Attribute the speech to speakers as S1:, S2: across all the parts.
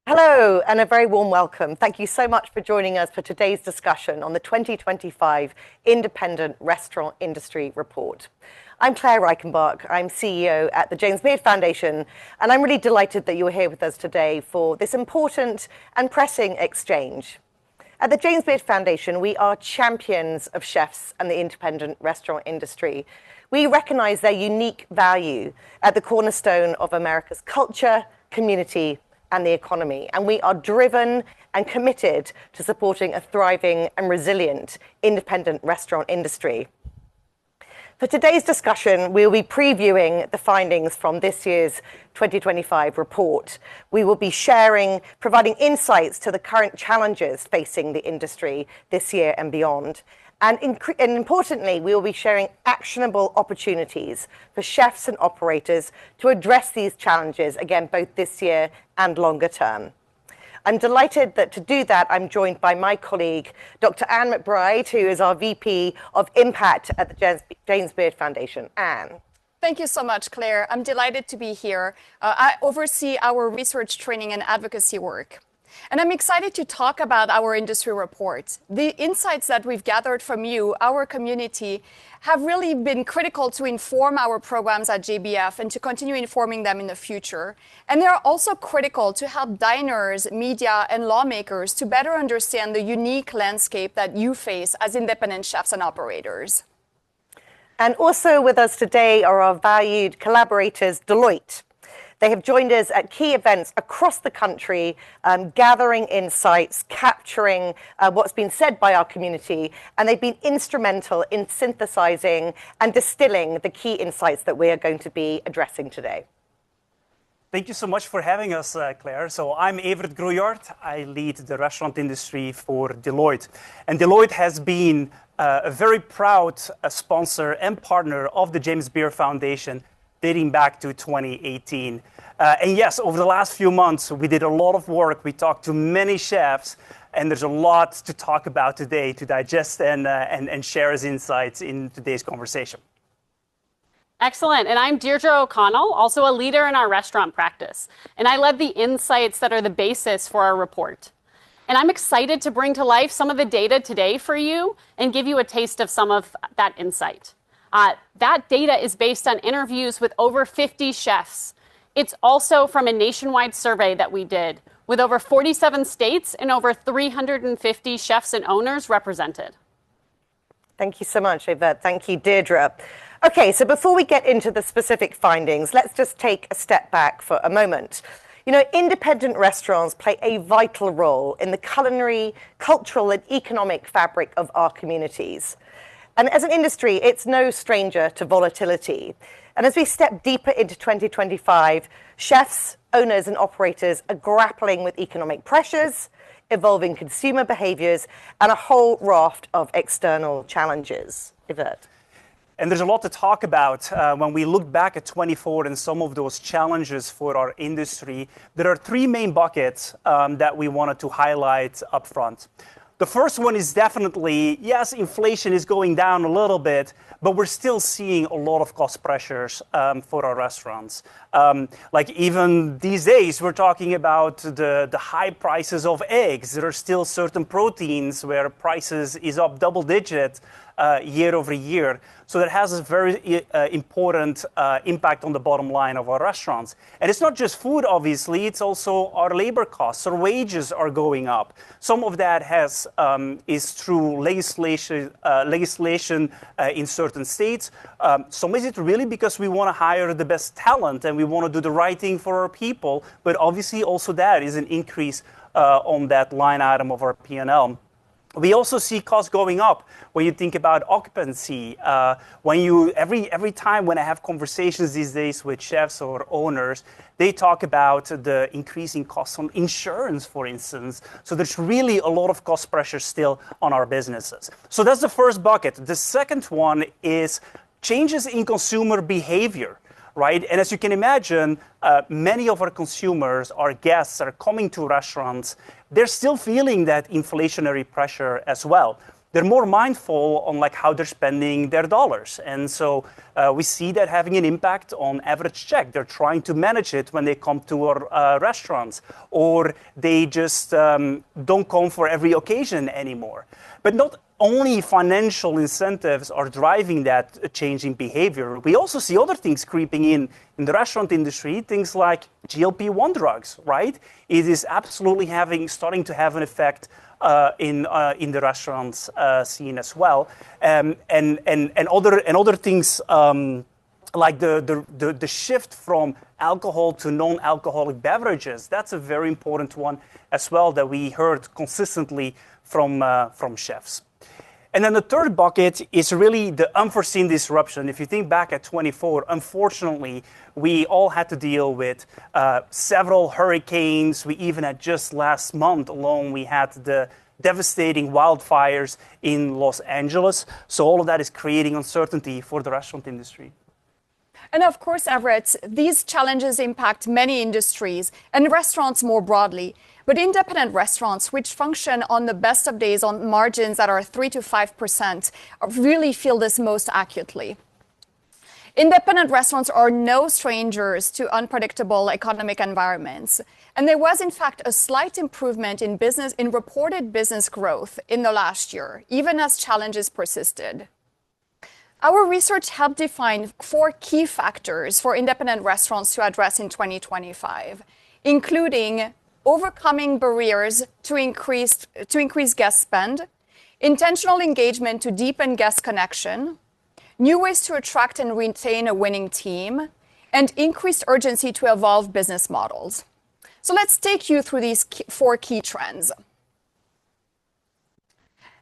S1: Hello, and a very warm welcome. Thank you so much for joining us for today's discussion on the 2025 Independent Restaurant Industry Report. I'm Claire Reichenbach. I'm CEO at the James Beard Foundation, and I'm really delighted that you're here with us today for this important and pressing exchange. At the James Beard Foundation, we are champions of chefs and the independent restaurant industry. We recognize their unique value at the cornerstone of America's culture, community, and the economy. And we are driven and committed to supporting a thriving and resilient independent restaurant industry. For today's discussion, we'll be previewing the findings from this year's 2025 report. We will be providing insights to the current challenges facing the industry this year and beyond. And importantly, we will be sharing actionable opportunities for chefs and operators to address these challenges, again, both this year and longer term. I'm delighted that to do that, I'm joined by my colleague, Dr. Anne McBride, who is our VP of Impact at the James Beard Foundation. Anne.
S2: Thank you so much, Claire. I'm delighted to be here. I oversee our research, training, and advocacy work. And I'm excited to talk about our industry report. The insights that we've gathered from you, our community, have really been critical to inform our programs at JBF and to continue informing them in the future. And they're also critical to help diners, media, and lawmakers to better understand the unique landscape that you face as independent chefs and operators.
S1: And also with us today are our valued collaborators, Deloitte. They have joined us at key events across the country, gathering insights, capturing what's been said by our community, and they've been instrumental in synthesizing and distilling the key insights that we are going to be addressing today.
S3: Thank you so much for having us, Claire. So I'm Evert Groejaert. I lead the restaurant industry for Deloitte. And Deloitte has been a very proud sponsor and partner of the James Beard Foundation dating back to 2018. And yes, over the last few months, we did a lot of work. We talked to many chefs, and there's a lot to talk about today to digest and share as insights in today's conversation.
S4: Excellent. And I'm Deirdre O'Connell, also a leader in our restaurant practice. And I led the insights that are the basis for our report. And I'm excited to bring to life some of the data today for you and give you a taste of some of that insight. That data is based on interviews with over 50 chefs. It's also from a nationwide survey that we did with over 47 states and over 350 chefs and owners represented.
S1: Thank you so much, Yvette. Thank you, Deirdre. Okay, so before we get into the specific findings, let's just take a step back for a moment. You know, independent restaurants play a vital role in the culinary, cultural, and economic fabric of our communities. And as an industry, it's no stranger to volatility. And as we step deeper into 2025, chefs, owners, and operators are grappling with economic pressures, evolving consumer behaviors, and a whole raft of external challenges. Yvette.
S3: And there's a lot to talk about. When we look back at 24 and some of those challenges for our industry, there are three main buckets that we wanted to highlight up front. The first one is definitely, yes, inflation is going down a little bit, but we're still seeing a lot of cost pressures for our restaurants. Like even these days, we're talking about the high prices of eggs. There are still certain proteins where prices is up double digit year over year. So that has a very important impact on the bottom line of our restaurants. And it's not just food, obviously, it's also our labor costs. Our wages are going up. Some of that is through legislation in certain states. Some is it really because we want to hire the best talent and we want to do the right thing for our people. But obviously also that is an increase on that line item of our P&L. We also see costs going up when you think about occupancy. Every time when I have conversations these days with chefs or owners, they talk about the increasing costs on insurance, for instance. So there's really a lot of cost pressure still on our businesses. So that's the first bucket. The second one is changes in consumer behavior. Right? And as you can imagine, many of our consumers, our guests are coming to restaurants. They're still feeling that inflationary pressure as well. they're more mindful on like how they're spending their dollars. And so we see that having an impact on average check. They're trying to manage it when they come to our restaurants, or they just don't come for every occasion anymore. But not only financial incentives are driving that changing behavior. We also see other things creeping in the restaurant industry, things like GLP-1 drugs, right? It is absolutely starting to have an effect in the restaurants scene as well, and other things like the shift from alcohol to non-alcoholic beverages. That's a very important one as well that we heard consistently from chefs. And then the third bucket is really the unforeseen disruption. If you think back at 24, unfortunately, we all had to deal with several hurricanes. We even had just last month alone, we had the devastating wildfires in Los Angeles. So all of that is creating uncertainty for the restaurant industry.
S2: And of course, Everett, these challenges impact many industries and restaurants more broadly. But independent restaurants, which function on the best of days on margins that are 3 to 5%, really feel this most acutely. Independent restaurants are no strangers to unpredictable economic environments. And there was, in fact, a slight improvement in reported business growth in the last year, even as challenges persisted. Our research helped define 4 key factors for independent restaurants to address in 2025, including overcoming barriers to increase guest spend, intentional engagement to deepen guest connection, new ways to attract and retain a winning team, and increased urgency to evolve business models. So let's take you through these 4 key trends.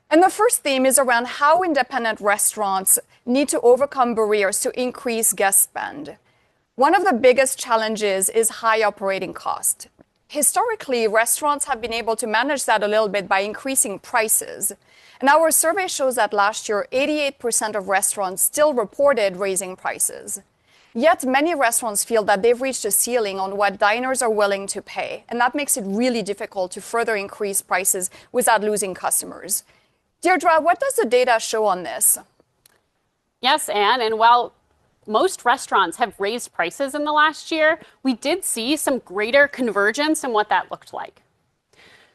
S2: And the first theme is around how independent restaurants need to overcome barriers to increase guest spend. One of the biggest challenges is high operating cost. Historically, restaurants have been able to manage that a little bit by increasing prices. And our survey shows that last year, 88% of restaurants still reported raising prices. Yet many restaurants feel that they've reached a ceiling on what diners are willing to pay. And that makes it really difficult to further increase prices without losing customers. Deirdre, what does the data show on this?
S4: Yes, Anne, and while most restaurants have raised prices in the last year, we did see some greater convergence in what that looked like.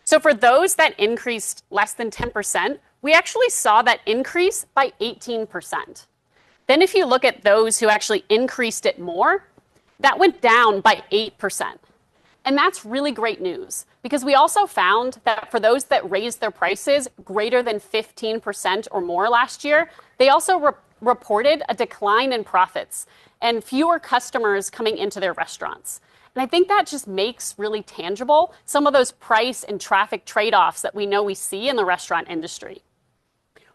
S4: So for those that increased less than 10%, we actually saw that increase by 18%. Then if you look at those who actually increased it more, that went down by 8%. And that's really great news because we also found that for those that raised their prices greater than 15% or more last year, they also reported a decline in profits and fewer customers coming into their restaurants. And I think that just makes really tangible some of those price and traffic trade-offs that we know we see in the restaurant industry.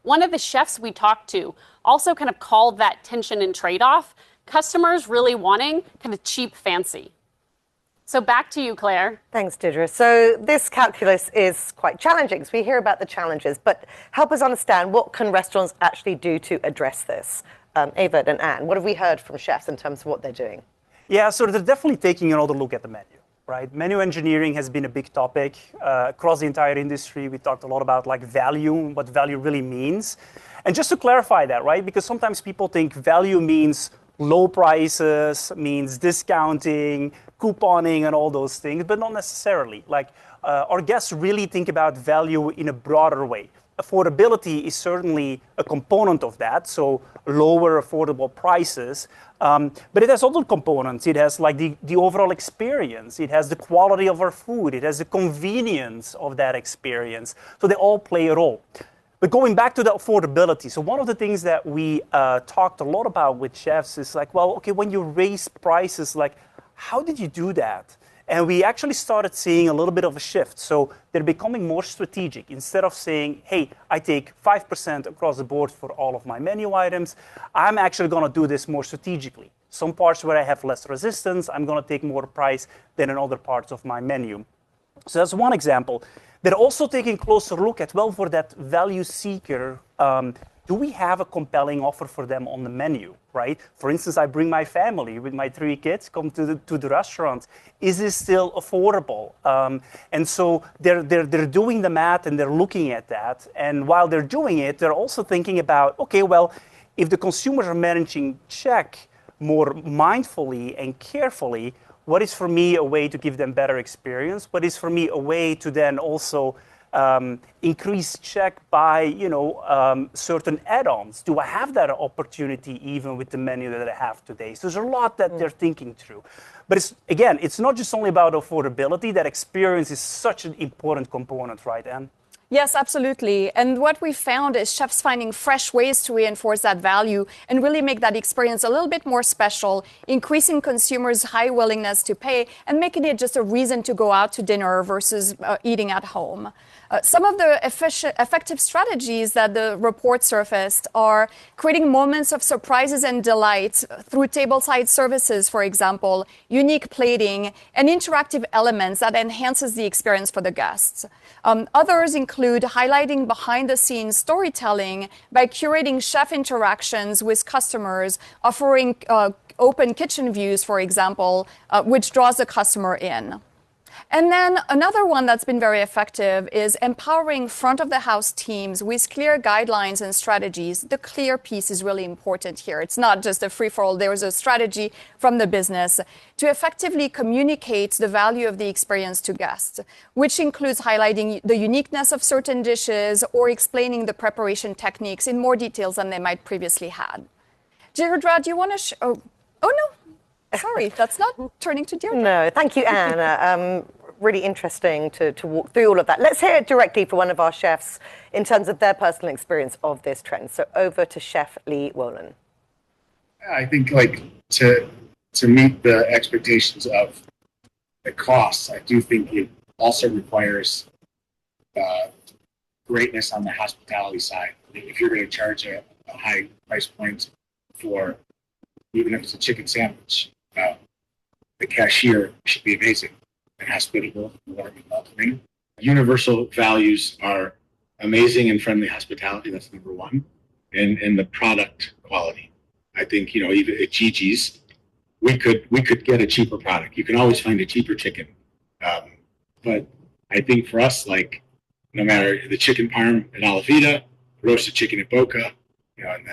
S4: One of the chefs we talked to also kind of called that tension and trade-off, customers really wanting kind of cheap fancy. So back to you, Claire.
S1: Thanks, Deirdre. So this calculus is quite challenging. So we hear about the challenges, but help us understand what can restaurants actually do to address this? Evert and Anne, what have we heard from chefs in terms of what they're doing?
S3: Yeah, so they're definitely taking another look at the menu, right? Menu engineering has been a big topic across the entire industry. We talked a lot about like value, what value really means. And just to clarify that, right? Because sometimes people think value means low prices, means discounting, couponing, and all those things, but not necessarily. Like our guests really think about value in a broader way. Affordability is certainly a component of that, so lower affordable prices, but it has other components. It has like the overall experience. It has the quality of our food. It has the convenience of that experience. So they all play a role. But going back to the affordability, so one of the things that we talked a lot about with chefs is like, well, okay, when you raise prices, like, how did you do that? And we actually started seeing a little bit of a shift. So they're becoming more strategic. Instead of saying, hey, I take 5% across the board for all of my menu items, I'm actually going to do this more strategically. Some parts where I have less resistance, I'm going to take more price than in other parts of my menu. So that's one example. They're also taking a closer look at, well, for that value seeker, do we have a compelling offer for them on the menu, right? For instance, I bring my family with my 3 kids, come to the restaurant. Is this still affordable? And so they're doing the math and they're looking at that. And while they're doing it, they're also thinking about, okay, well, if the consumers are managing check more mindfully and carefully, what is for me a way to give them better experience? What is for me a way to then also increase check by, certain add-ons? Do I have that opportunity even with the menu that I have today? So there's a lot that they're thinking through. But it's not just only about affordability. That experience is such an important component, right, Anne?
S2: Yes, absolutely. And what we found is chefs finding fresh ways to reinforce that value and really make that experience a little bit more special, increasing consumers' high willingness to pay and making it just a reason to go out to dinner versus eating at home. Some of the effective strategies that the report surfaced are creating moments of surprises and delight through tableside services, for example, unique plating, and interactive elements that enhances the experience for the guests. Others include highlighting behind-the-scenes storytelling by curating chef interactions with customers, offering open kitchen views, for example, which draws the customer in. And then another one that's been very effective is empowering front-of-the-house teams with clear guidelines and strategies. The clear piece is really important here. It's not just a free-for-all. There's a strategy from the business to effectively communicate the value of the experience to guests, which includes highlighting the uniqueness of certain dishes or explaining the preparation techniques in more details than they might previously had. Deirdre, do you want to oh no. Sorry, that's not turning to Deirdre.
S1: No, thank you, Anne. Really interesting to walk through all of that. Let's hear it directly from one of our chefs in terms of their personal experience of this trend. So over to Chef Lee Wolin.
S5: I think to meet the expectations of the costs, I do think it also requires greatness on the hospitality side. If you're going to charge a high price point for, even if it's a chicken sandwich, the cashier should be amazing and hospitable, warm and welcoming. Universal values are amazing and friendly hospitality. That's number one. And the product quality. I think, even at Gigi's, we could get a cheaper product. You can always find a cheaper chicken. But I think for us, no matter the chicken parm at Alavita, roasted chicken at Boca, and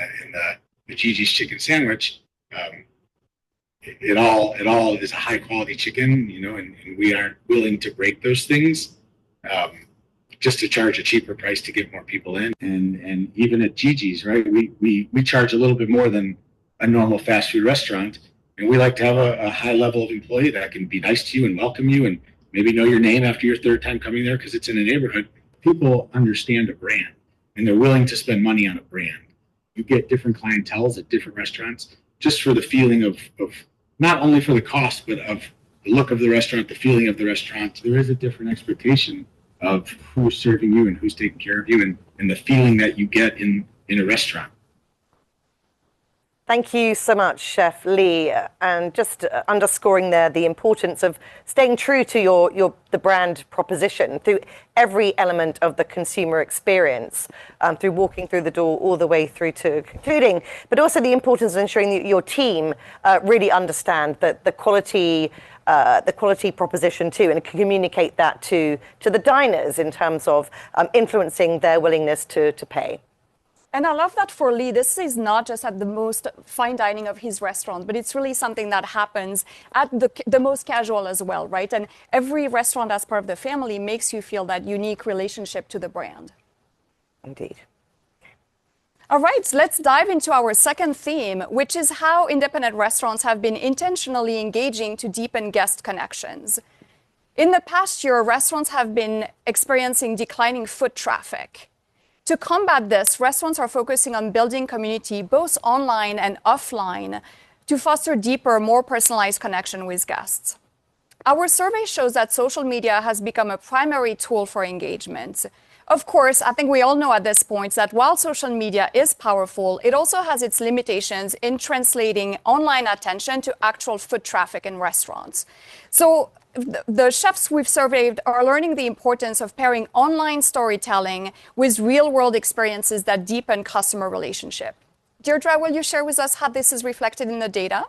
S5: the Gigi's chicken sandwich, it all is a high quality chicken, and we aren't willing to break those things just to charge a cheaper price to get more people in. And even at Gigi's, right, we charge a little bit more than a normal fast food restaurant, and we like to have a high level of employee that can be nice to you and welcome you and maybe know your name after your third time coming there because it's in a neighborhood. People understand a brand and they're willing to spend money on a brand. You get different clienteles at different restaurants just for the feeling of not only for the cost, but of the look of the restaurant, the feeling of the restaurant. There is a different expectation of who's serving you and who's taking care of you and the feeling that you get in a restaurant.
S1: Thank you so much, Chef Lee. And just underscoring there the importance of staying true to the brand proposition through every element of the consumer experience, through walking through the door all the way through to concluding, but also the importance of ensuring that your team really understand that the quality proposition too, and communicate that to the diners in terms of influencing their willingness to pay.
S2: And I love that for Lee, this is not just at the most fine dining of his restaurant, but it's really something that happens at the most casual as well, right? And every restaurant as part of the family makes you feel that unique relationship to the brand.
S1: Indeed.
S2: All right, let's dive into our second theme, which is how independent restaurants have been intentionally engaging to deepen guest connections. In the past year, restaurants have been experiencing declining foot traffic. To combat this, restaurants are focusing on building community both online and offline to foster deeper, more personalized connection with guests. Our survey shows that social media has become a primary tool for engagement. Of course, I think we all know at this point that while social media is powerful, it also has its limitations in translating online attention to actual foot traffic in restaurants. So the chefs we've surveyed are learning the importance of pairing online storytelling with real-world experiences that deepen customer relationship. Deirdre, will you share with us how this is reflected in the data?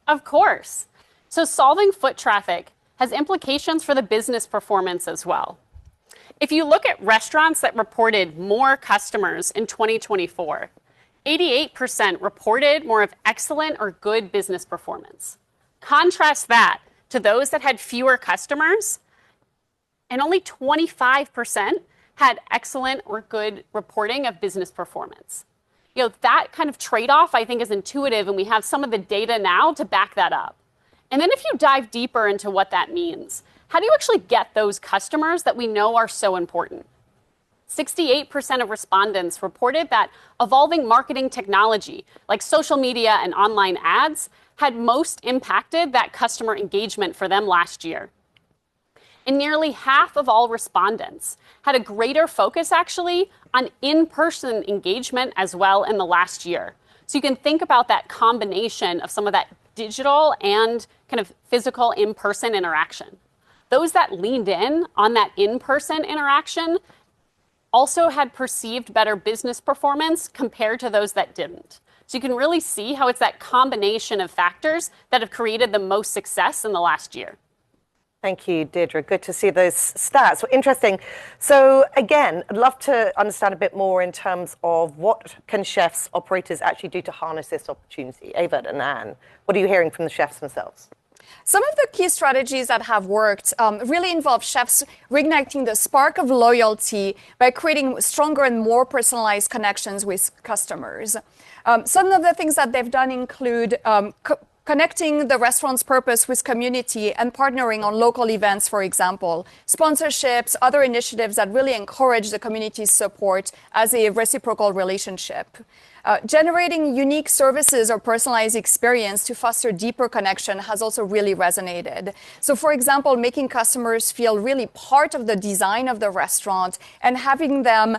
S4: Of course. So solving foot traffic has implications for the business performance as well. If you look at restaurants that reported more customers in 2024, 88% reported more of excellent or good business performance. Contrast that to those that had fewer customers, and only 25% had excellent or good reporting of business performance. You know, that kind of trade-off, I think, is intuitive, and we have some of the data now to back that up. And then if you dive deeper into what that means, how do you actually get those customers that we know are so important? 68% of respondents reported that evolving marketing technology, like social media and online ads, had most impacted that customer engagement for them last year. And nearly half of all respondents had a greater focus, actually, on in-person engagement as well in the last year. So you can think about that combination of some of that digital and kind of physical in-person interaction. Those that leaned in on that in-person interaction also had perceived better business performance compared to those that didn't. So you can really see how it's that combination of factors that have created the most success in the last year.
S1: Thank you, Deirdre. Good to see those stats. Well, interesting. So again, I'd love to understand a bit more in terms of what can chefs, operators actually do to harness this opportunity. Ava and Anne, what are you hearing from the chefs themselves?
S2: Some of the key strategies that have worked really involve chefs reigniting the spark of loyalty by creating stronger and more personalized connections with customers. Some of the things that they've done include connecting the restaurant's purpose with community and partnering on local events, for example, sponsorships, other initiatives that really encourage the community's support as a reciprocal relationship. Generating unique services or personalized experience to foster deeper connection has also really resonated. So, for example, making customers feel really part of the design of the restaurant and having them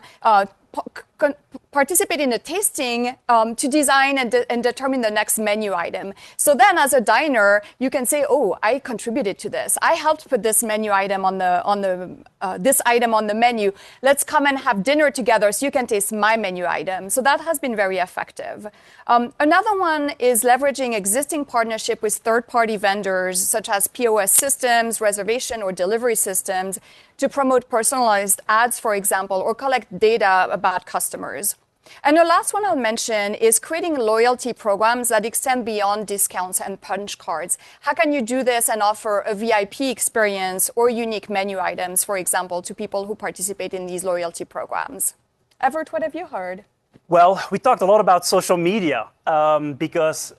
S2: participate in a tasting to design and determine the next menu item. So then as a diner, you can say, oh, I contributed to this. I helped put this menu item on this item on the menu. Let's come and have dinner together so you can taste my menu item. So that has been very effective. Another one is leveraging existing partnership with third-party vendors, such as POS systems, reservation or delivery systems, to promote personalized ads, for example, or collect data about customers. And the last one I'll mention is creating loyalty programs that extend beyond discounts and punch cards. How can you do this and offer a VIP experience or unique menu items, for example, to people who participate in these loyalty programs? Everett, what have you heard?
S3: Well, we talked a lot about social media because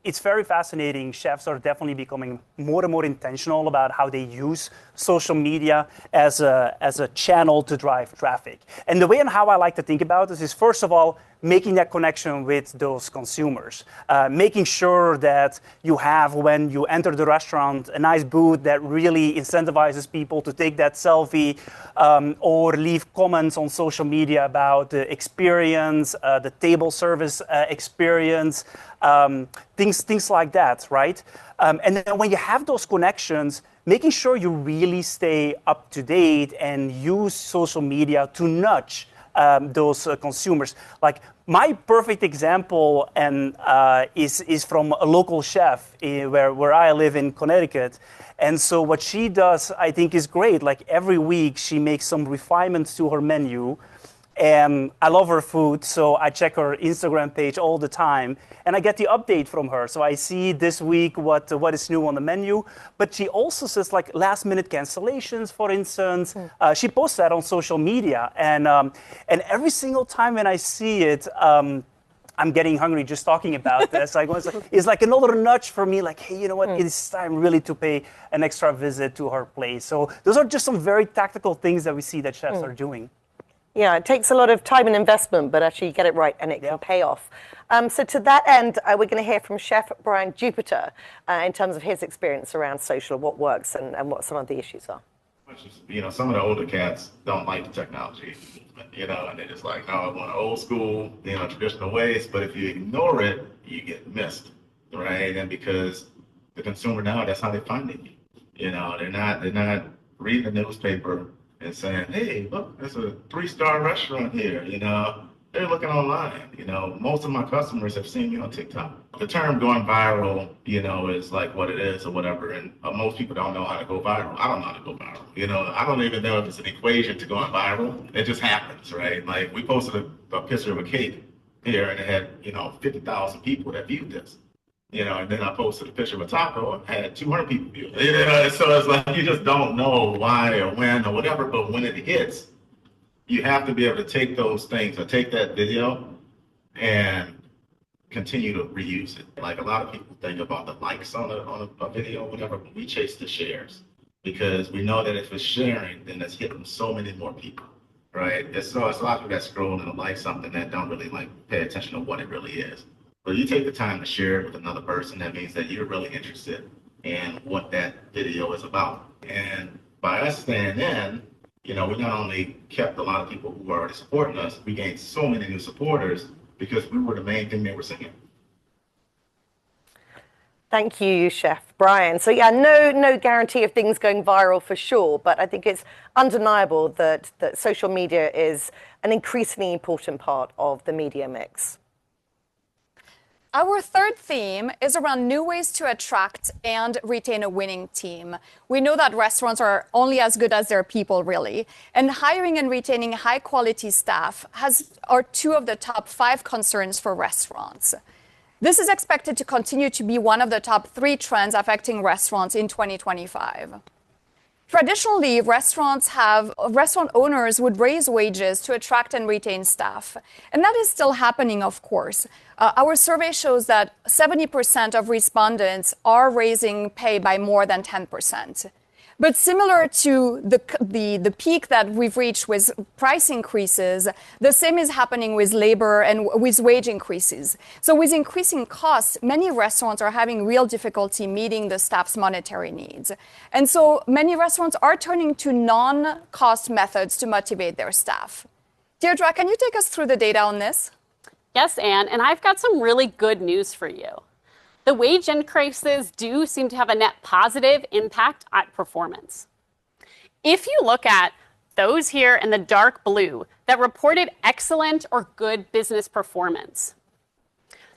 S3: it's very fascinating. Chefs are definitely becoming more and more intentional about how they use social media as a channel to drive traffic. And the way and how I like to think about this is, first of all, making that connection with those consumers, making sure that you have, when you enter the restaurant, a nice booth that really incentivizes people to take that selfie or leave comments on social media about the experience, the table service experience, things like that, right? And then when you have those connections, making sure you really stay up to date and use social media to nudge those consumers. Like my perfect example is from a local chef where I live in Connecticut. And so what she does, I think, is great. Like every week she makes some refinements to her menu. And I love her food, so I check her Instagram page all the time, and I get the update from her. So I see this week what is new on the menu, but she also says like last-minute cancellations, for instance. She posts that on social media, and every single time when I see it, I'm getting hungry just talking about this. It's like another nudge for me, like, hey, you know what? It's time really to pay an extra visit to her place. So those are just some very tactical things that we see that chefs are doing.
S1: Yeah, it takes a lot of time and investment, but actually you get it right and it can pay off. So to that end, we're going to hear from Chef Brian Jupiter in terms of his experience around social, what works and what some of the issues are.
S6: You know, some of the older cats don't like the technology, you know, and they're just like, no, I want old school, you know, traditional ways. But if you ignore it, you get missed, right? And because the consumer now, that's how they find it. They're not reading the newspaper and saying, hey, look, there's a 3-star restaurant here. They're looking online. Most of my customers have seen me on TikTok. The term going viral, is like what it is or whatever. And most people don't know how to go viral. I don't know how to go viral. I don't even know if it's an equation to going viral. It just happens, right? Like we posted a picture of a cake here and it had, 50,000 people that viewed this. And then I posted a picture of a taco and had 200 people view it. So it's like you just don't know why or when or whatever. But when it hits, you have to be able to take those things or take that video and continue to reuse it. Like a lot of people think about the likes on a video or whatever, but we chase the shares because we know that if it's sharing, then it's hitting so many more people, right? It's a lot of people that scroll and like something that don't really pay attention to what it really is. But you take the time to share it with another person, that means that you're really interested in what that video is about. And by us staying in, we not only kept a lot of people who were already supporting us, we gained so many new supporters because we were the main thing they were singing.
S1: Thank you, Chef Brian. So yeah, no guarantee of things going viral for sure, but I think it's undeniable that social media is an increasingly important part of the media mix.
S2: Our third theme is around new ways to attract and retain a winning team. We know that restaurants are only as good as their people, really. And hiring and retaining high-quality staff are 2 of the top 5 concerns for restaurants. This is expected to continue to be one of the top 3 trends affecting restaurants in 2025. Traditionally, restaurant owners would raise wages to attract and retain staff. And that is still happening, of course. Our survey shows that 70% of respondents are raising pay by more than 10%. But similar to the peak that we've reached with price increases, the same is happening with labor and with wage increases. So with increasing costs, many restaurants are having real difficulty meeting the staff's monetary needs. And so many restaurants are turning to non-cost methods to motivate their staff. Deirdre, can you take us through the data on this?
S4: Yes, Anne, and I've got some really good news for you. The wage increases do seem to have a net positive impact on performance. If you look at those here in the dark blue that reported excellent or good business performance,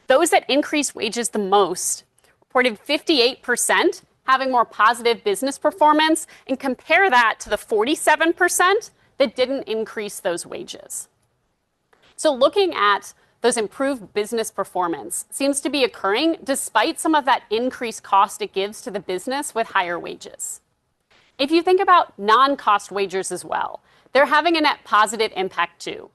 S4: those that increased wages the most reported 58% having more positive business performance, and compare that to the 47% that didn't increase those wages. So looking at those improved business performance seems to be occurring despite some of that increased cost it gives to the business with higher wages. If you think about non-cost wages as well, they're having a net positive impact too.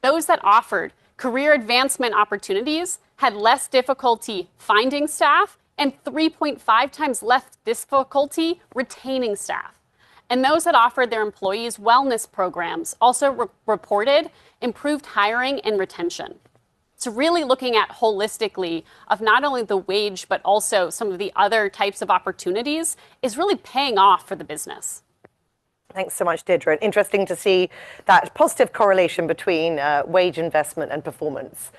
S4: Those that offered career advancement opportunities had less difficulty finding staff and 3.5 times less difficulty retaining staff. And those that offered their employees wellness programs also reported improved hiring and retention. So really looking at holistically of not only the wage, but also some of the other types of opportunities is really paying off for the business.
S1: Thanks so much, Deirdre. Interesting to see that positive correlation between wage investment and performance.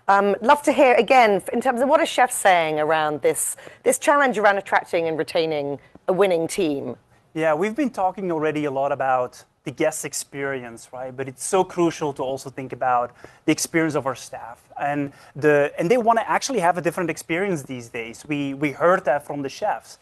S1: Love to hear, again, in terms of what are chefs saying around this challenge around attracting and retaining a winning team?
S3: Yeah, we've been talking already a lot about the guest experience, right? But it's so crucial to also think about the experience of our staff, and they want to actually have a different experience these days. We heard that from the chefs.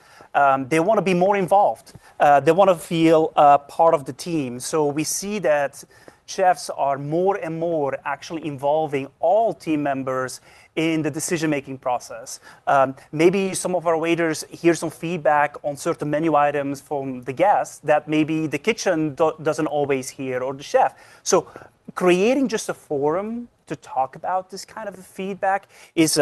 S3: They want to be more involved. They want to feel part of the team. So we see that chefs are more and more actually involving all team members in the decision-making process. Maybe some of our waiters hear some feedback on certain menu items from the guests that maybe the kitchen doesn't always hear, or the chef. So creating just a forum to talk about this kind of feedback is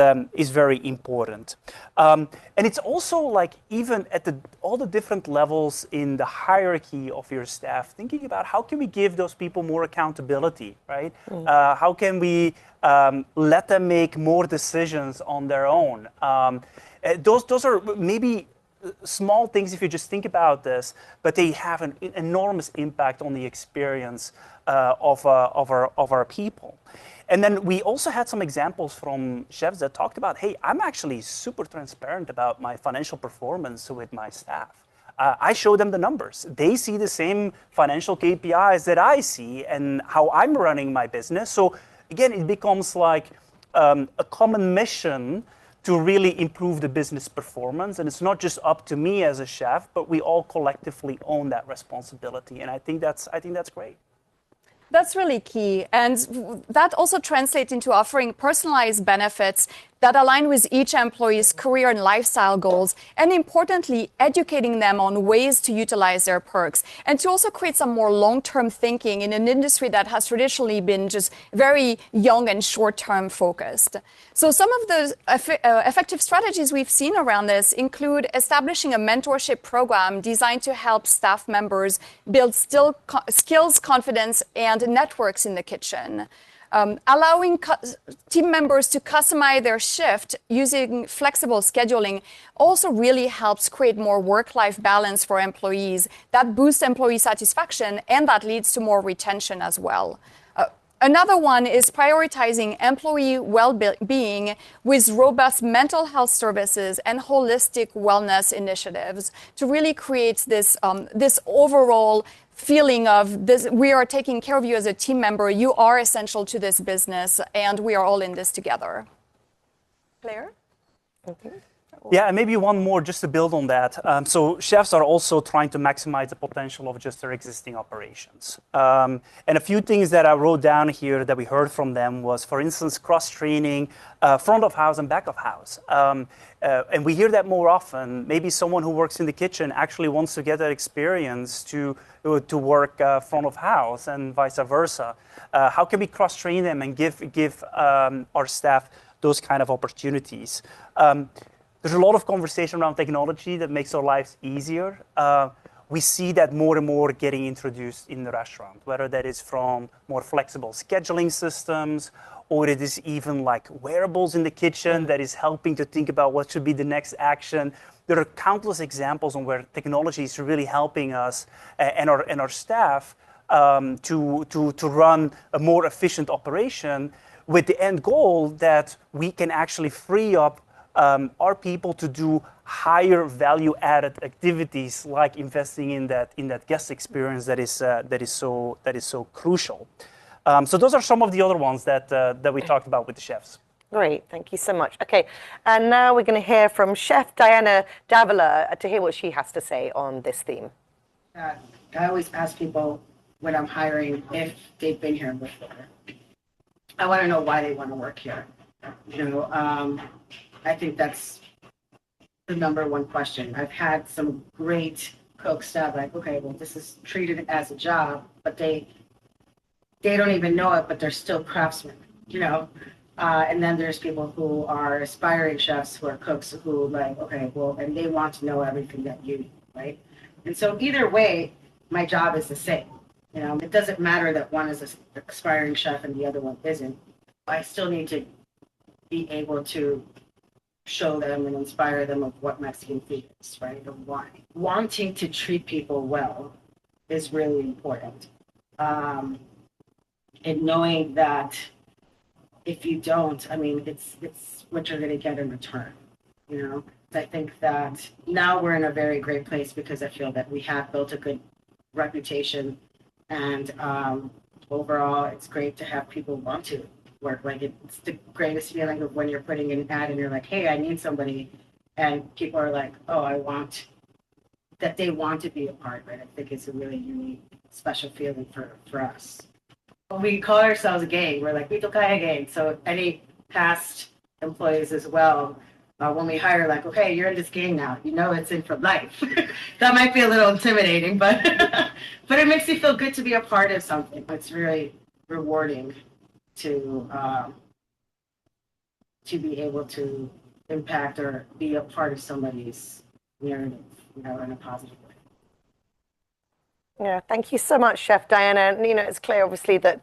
S3: very important. And it's also like even at all the different levels in the hierarchy of your staff, thinking about how can we give those people more accountability, right? How can we let them make more decisions on their own? Those are maybe small things if you just think about this, but they have an enormous impact on the experience of our people. And then we also had some examples from chefs that talked about, hey, I'm actually super transparent about my financial performance with my staff. I show them the numbers. They see the same financial KPIs that I see and how I'm running my business. So again, it becomes like a common mission to really improve the business performance. And it's not just up to me as a chef, but we all collectively own that responsibility. And I think that's great.
S2: That's really key. And that also translates into offering personalized benefits that align with each employee's career and lifestyle goals, and importantly, educating them on ways to utilize their perks, and to also create some more long-term thinking in an industry that has traditionally been just very young and short-term focused. So some of the effective strategies we've seen around this include establishing a mentorship program designed to help staff members build skills, confidence, and networks in the kitchen. Allowing team members to customize their shift using flexible scheduling also really helps create more work-life balance for employees. That boosts employee satisfaction, and that leads to more retention as well. Another one is prioritizing employee well-being with robust mental health services and holistic wellness initiatives to really create this overall feeling of this: we are taking care of you as a team member, you are essential to this business, and we are all in this together. Claire?
S1: Okay.
S3: Yeah, and maybe one more just to build on that. So chefs are also trying to maximize the potential of just their existing operations. And a few things that I wrote down here that we heard from them was, for instance, cross-training, front of house and back of house. And we hear that more often. Maybe someone who works in the kitchen actually wants to get that experience to work front of house and vice versa. How can we cross-train them and give our staff those kind of opportunities? There's a lot of conversation around technology that makes our lives easier. We see that more and more getting introduced in the restaurant, whether that is from more flexible scheduling systems, or it is even like wearables in the kitchen that is helping to think about what should be the next action. There are countless examples on where technology is really helping us and our staff to run a more efficient operation, with the end goal that we can actually free up our people to do higher value-added activities, like investing in that guest experience that is so crucial. So those are some of the other ones that we talked about with the chefs.
S1: Great, thank you so much. Okay, and now we're going to hear from Chef Diana Davila to hear what she has to say on this theme.
S7: I always ask people when I'm hiring if they've been here before. I want to know why they want to work here. I think that's the number one question. I've had some great cooks that like, okay, well, this is treated as a job, but they don't even know it, but they're still craftsmen, and then there's people who are aspiring chefs who are cooks who like, okay, well, and they want to know everything that you need, right? And so either way, my job is the same. It doesn't matter that one is an aspiring chef and the other one isn't. I still need to be able to show them and inspire them of what Mexican food is, right? And why. Wanting to treat people well is really important. And knowing that if you don't, it's what you're going to get in return. I think that now we're in a very great place because I feel that we have built a good reputation, and overall, it's great to have people want to work. Like, it's the greatest feeling of when you're putting in an ad and you're like, hey, I need somebody, and people are like, oh, I want that, they want to be a part of it. I think it's a really unique, special feeling for us. We call ourselves a gang. We're like, Vito Kaya gang. So any past employees as well, when we hire, like, okay, you're in this gang now, it's in for life. That might be a little intimidating, but but it makes you feel good to be a part of something. It's really rewarding to be able to impact or be a part of somebody's narrative, in a positive way.
S1: Yeah, thank you so much, Chef Diana. And, it's clear, obviously, that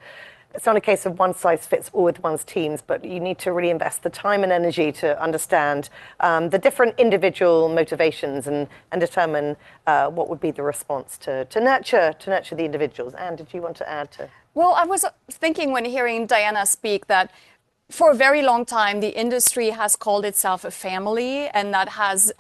S1: it's not a case of one size fits all with one's teams, but you need to really invest the time and energy to understand the different individual motivations and determine what would be the response to nurture the individuals. Anne, did you want to add to?
S2: Well, I was thinking when hearing Diana speak that for a very long time, the industry has called itself a family, and that has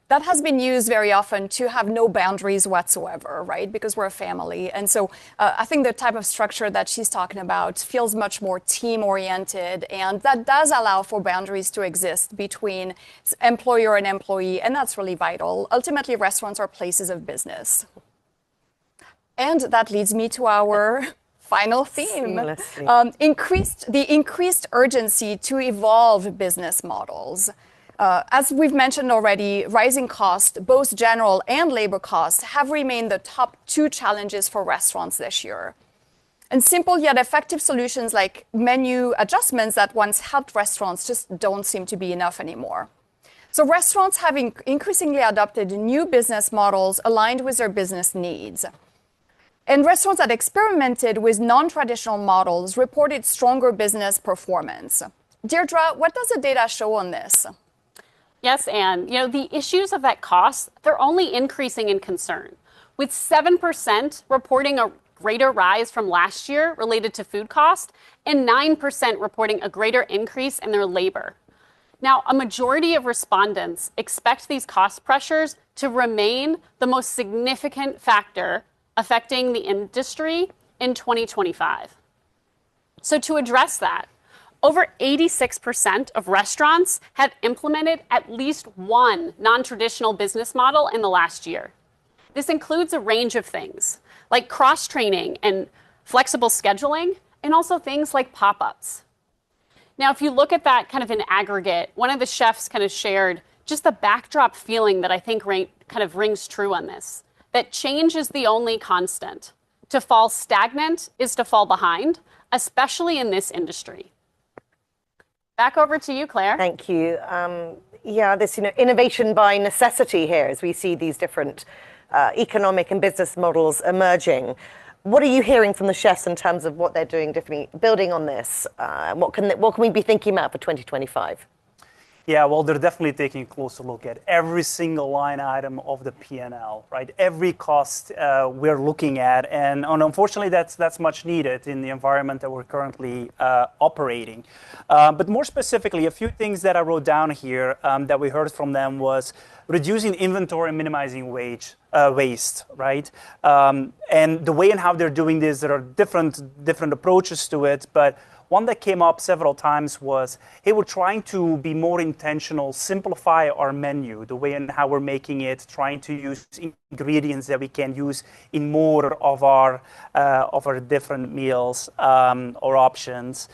S2: that has been used very often to have no boundaries whatsoever, right? Because we're a family. And so I think the type of structure that she's talking about feels much more team-oriented, and that does allow for boundaries to exist between employer and employee, and that's really vital. Ultimately, restaurants are places of business. And that leads me to our final theme, the increased urgency to evolve business models. As we've mentioned already, rising costs, both general and labor costs, have remained the top 2 challenges for restaurants this year. And simple yet effective solutions like menu adjustments that once helped restaurants just don't seem to be enough anymore. So restaurants have increasingly adopted new business models aligned with their business needs. And restaurants that experimented with non-traditional models reported stronger business performance. Deirdre, what does the data show on this?
S4: Yes, Anne. The issues of that cost, they're only increasing in concern, with 7% reporting a greater rise from last year related to food cost and 9% reporting a greater increase in their labor. Now, a majority of respondents expect these cost pressures to remain the most significant factor affecting the industry in 2025. So to address that, over 86% of restaurants have implemented at least one non-traditional business model in the last year. This includes a range of things like cross-training and flexible scheduling, and also things like pop-ups. Now, if you look at that kind of in aggregate, one of the chefs kind of shared just the backdrop feeling that I think kind of rings true on this, that change is the only constant. To fall stagnant is to fall behind, especially in this industry. Back over to you, Claire.
S1: Thank you. This innovation by necessity here as we see these different economic and business models emerging. What are you hearing from the chefs in terms of what they're doing differently, building on this? What can we be thinking about for 2025?
S3: Yeah, well, they're definitely taking a closer look at every single line item of the P&L, right? Every cost we're looking at, and unfortunately, that's much needed in the environment that we're currently operating. But more specifically, a few things that I wrote down here that we heard from them was reducing inventory and minimizing waste, right? And the way and how they're doing this, there are different approaches to it, but one that came up several times was, hey, we're trying to be more intentional, simplify our menu, the way and how we're making it, trying to use ingredients that we can use in more of our different meals or options.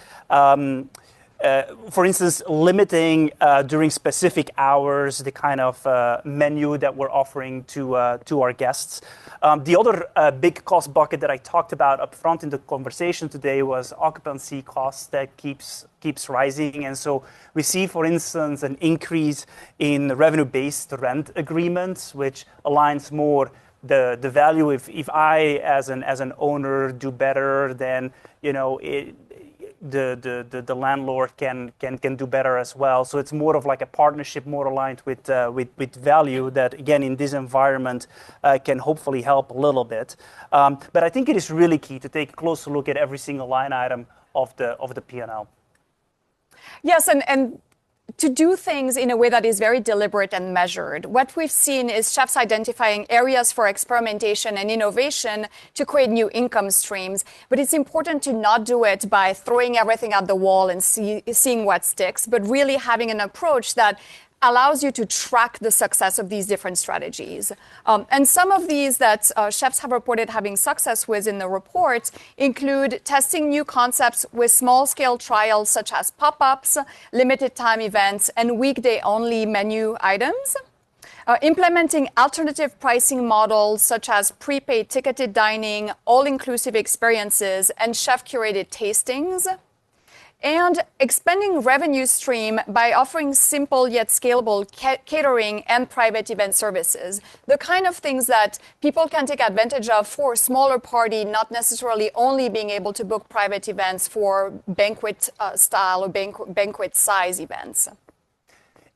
S3: For instance, limiting during specific hours the kind of menu that we're offering to our guests. The other big cost bucket that I talked about up front in the conversation today was occupancy costs that keeps rising. And so we see, for instance, an increase in revenue-based rent agreements, which aligns more the value. If I, as an owner, do better, then the landlord can do better as well. So it's more of like a partnership, more aligned with value that, again, in this environment can hopefully help a little bit. But I think it is really key to take a closer look at every single line item of the P&L.
S2: Yes, and to do things in a way that is very deliberate and measured. What we've seen is chefs identifying areas for experimentation and innovation to create new income streams. But it's important to not do it by throwing everything at the wall and seeing what sticks, but really having an approach that allows you to track the success of these different strategies. And some of these that chefs have reported having success with in the report include testing new concepts with small-scale trials such as pop-ups, limited-time events, and weekday-only menu items. Implementing alternative pricing models such as prepaid ticketed dining, all-inclusive experiences, and chef-curated tastings. And expanding revenue stream by offering simple yet scalable catering and private event services. The kind of things that people can take advantage of for a smaller party, not necessarily only being able to book private events for banquet style or banquet size events.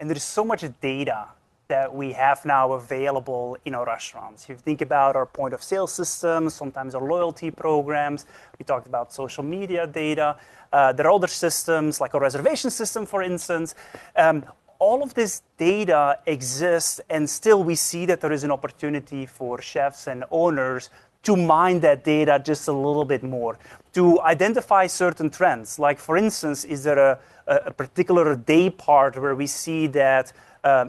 S3: And there's so much data that we have now available in our restaurants. If you think about our point of sale systems, sometimes our loyalty programs, we talked about social media data. There are other systems like a reservation system, for instance. all of this data exists, and still we see that there is an opportunity for chefs and owners to mine that data just a little bit more, to identify certain trends. Like, for instance, is there a particular day part where we see that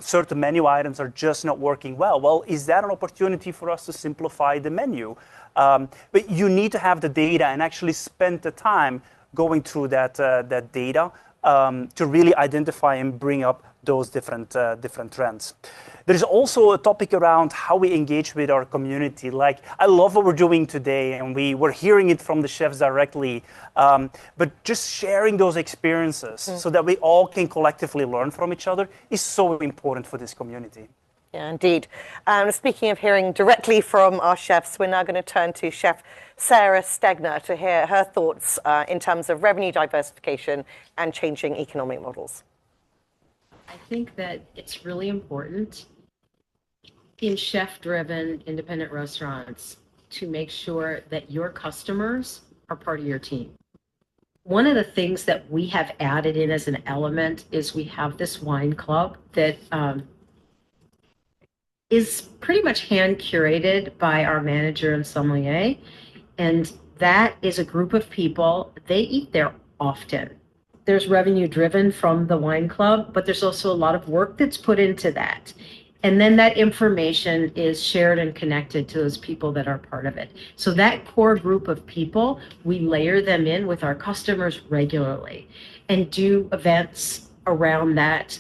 S3: certain menu items are just not working well? Well, is that an opportunity for us to simplify the menu? But you need to have the data and actually spend the time going through that data to really identify and bring up those different trends. There's also a topic around how we engage with our community. Like, I love what we're doing today, and we're hearing it from the chefs directly, but just sharing those experiences so that we all can collectively learn from each other is so important for this community.
S1: Yeah, indeed. Speaking of hearing directly from our chefs, we're now going to turn to Chef Sarah Stegner to hear her thoughts in terms of revenue diversification and changing economic models.
S8: I think that it's really important in chef-driven independent restaurants to make sure that your customers are part of your team. One of the things that we have added in as an element is we have this wine club that is pretty much hand curated by our manager and sommelier. And that is a group of people, they eat there often. There's revenue driven from the wine club, but there's also a lot of work that's put into that. And then that information is shared and connected to those people that are part of it. So that core group of people, we layer them in with our customers regularly and do events around that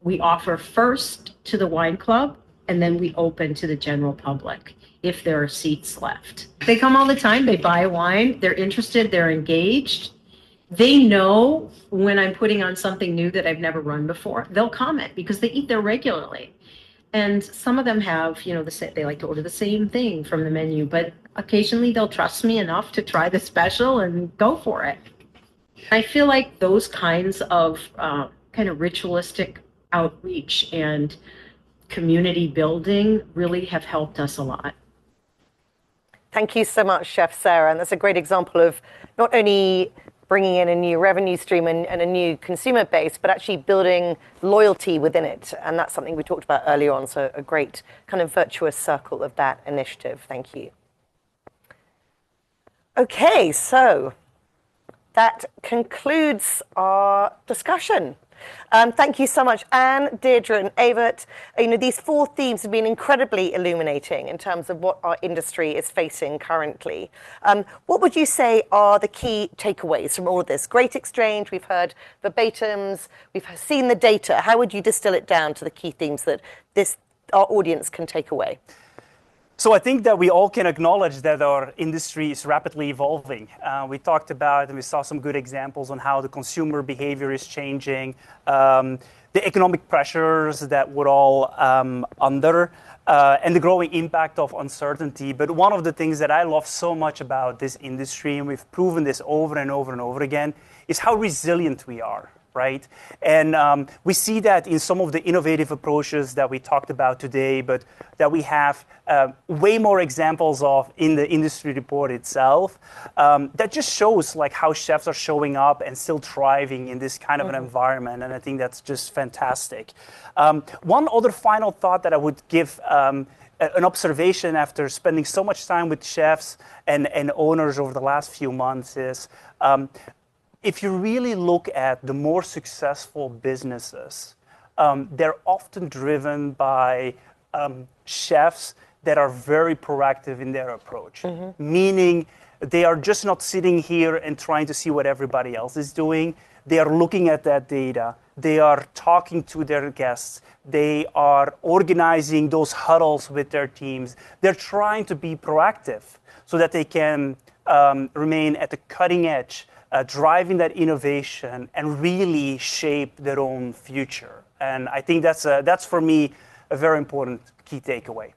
S8: we offer first to the wine club, and then we open to the general public if there are seats left. They come all the time, they buy wine, they're interested, they're engaged. They know when I'm putting on something new that I've never run before, they'll comment because they eat there regularly. And some of them have, they like to order the same thing from the menu, but occasionally they'll trust me enough to try the special and go for it. I feel like those kinds of kind of ritualistic outreach and community building really have helped us a lot.
S1: Thank you so much, Chef Sarah. And that's a great example of not only bringing in a new revenue stream and a new consumer base, but actually building loyalty within it. And that's something we talked about earlier on. So a great kind of virtuous circle of that initiative. Thank you. Okay, so that concludes our discussion. Thank you so much, Anne, Deirdre, and Evert. These four themes have been incredibly illuminating in terms of what our industry is facing currently. What would you say are the key takeaways from all of this? Great exchange, we've heard verbatims, we've seen the data. How would you distill it down to the key themes that our audience can take away?
S3: So I think that we all can acknowledge that our industry is rapidly evolving. We talked about and we saw some good examples on how the consumer behavior is changing, the economic pressures that we're all under, and the growing impact of uncertainty. But one of the things that I love so much about this industry, and we've proven this over and over and over again, is how resilient we are. Right? And we see that in some of the innovative approaches that we talked about today, but that we have way more examples of in the industry report itself. That just shows like how chefs are showing up and still thriving in this kind of an environment. And I think that's just fantastic. One other final thought that I would give an observation after spending so much time with chefs and owners over the last few months is, if you really look at the more successful businesses, they're often driven by chefs that are very proactive in their approach, meaning they are just not sitting here and trying to see what everybody else is doing. They are looking at that data. They are talking to their guests. They are organizing those huddles with their teams. They're trying to be proactive so that they can remain at the cutting edge, driving that innovation and really shape their own future. And I think that's for me a very important key takeaway.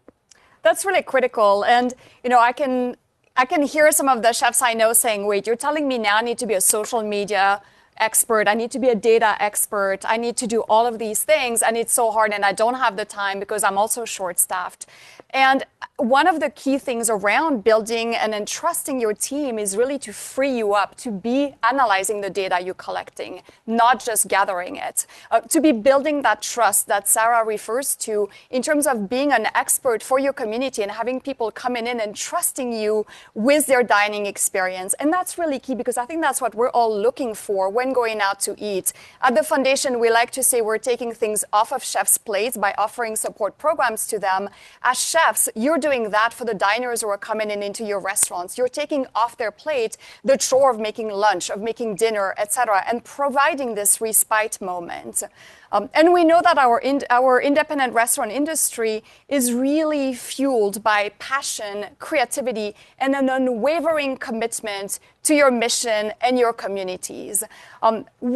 S2: That's really critical. And I can hear some of the chefs I know saying, wait, you're telling me now I need to be a social media expert. I need to be a data expert. I need to do all of these things. And it's so hard and I don't have the time because I'm also short-staffed. And one of the key things around building and entrusting your team is really to free you up to be analyzing the data you're collecting, not just gathering it. To be building that trust that Sarah refers to in terms of being an expert for your community and having people coming in and trusting you with their dining experience. And that's really key because I think that's what we're all looking for when going out to eat. At the foundation, we like to say we're taking things off of chefs' plates by offering support programs to them. As chefs, you're doing that for the diners who are coming in into your restaurants. You're taking off their plate the chore of making lunch, of making dinner, etc., and providing this respite moment. And we know that our independent restaurant industry is really fueled by passion, creativity, and an unwavering commitment to your mission and your communities.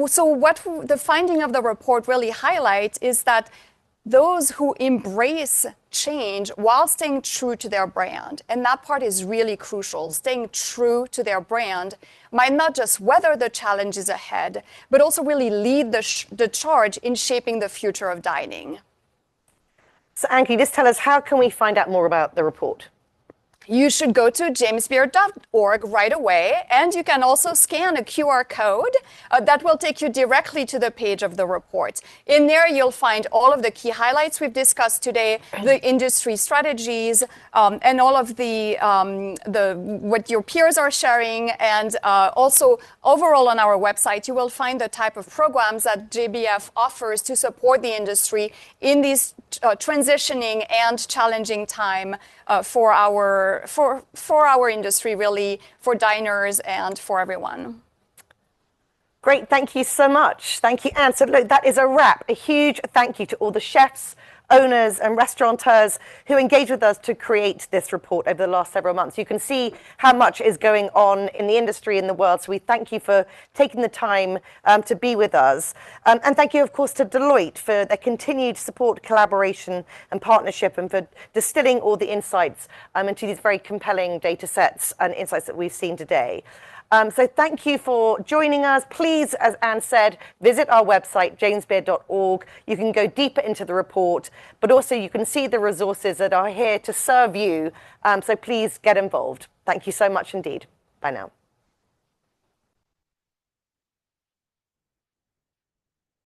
S2: So what the finding of the report really highlights is that those who embrace change while staying true to their brand, and that part is really crucial, staying true to their brand, might not just weather the challenges ahead, but also really lead the charge in shaping the future of dining.
S1: So Anki, just tell us, how can we find out more about the report?
S2: You should go to jamesbeard.org right away, and you can also scan a QR code that will take you directly to the page of the report. In there, you'll find all of the key highlights we've discussed today, the industry strategies, and all of the what your peers are sharing, and also overall on our website, you will find the type of programs that JBF offers to support the industry in these transitioning and challenging time for our industry, really, for diners and for everyone.
S1: Great, thank you so much. Thank you, Anne. So look, that is a wrap. A huge thank you to all the chefs, owners and restaurateurs who engaged with us to create this report over the last several months. You can see how much is going on in the industry, in the world. So we thank you for taking the time to be with us. And thank you, of course, to Deloitte for their continued support, collaboration and partnership, and for distilling all the insights into these very compelling data sets and insights that we've seen today. So thank you for joining us. Please, as Anne said, visit our website, jamesbeard.org. You can go deeper into the report, but also you can see the resources that are here to serve you. So please get involved. Thank you so much indeed. Bye now.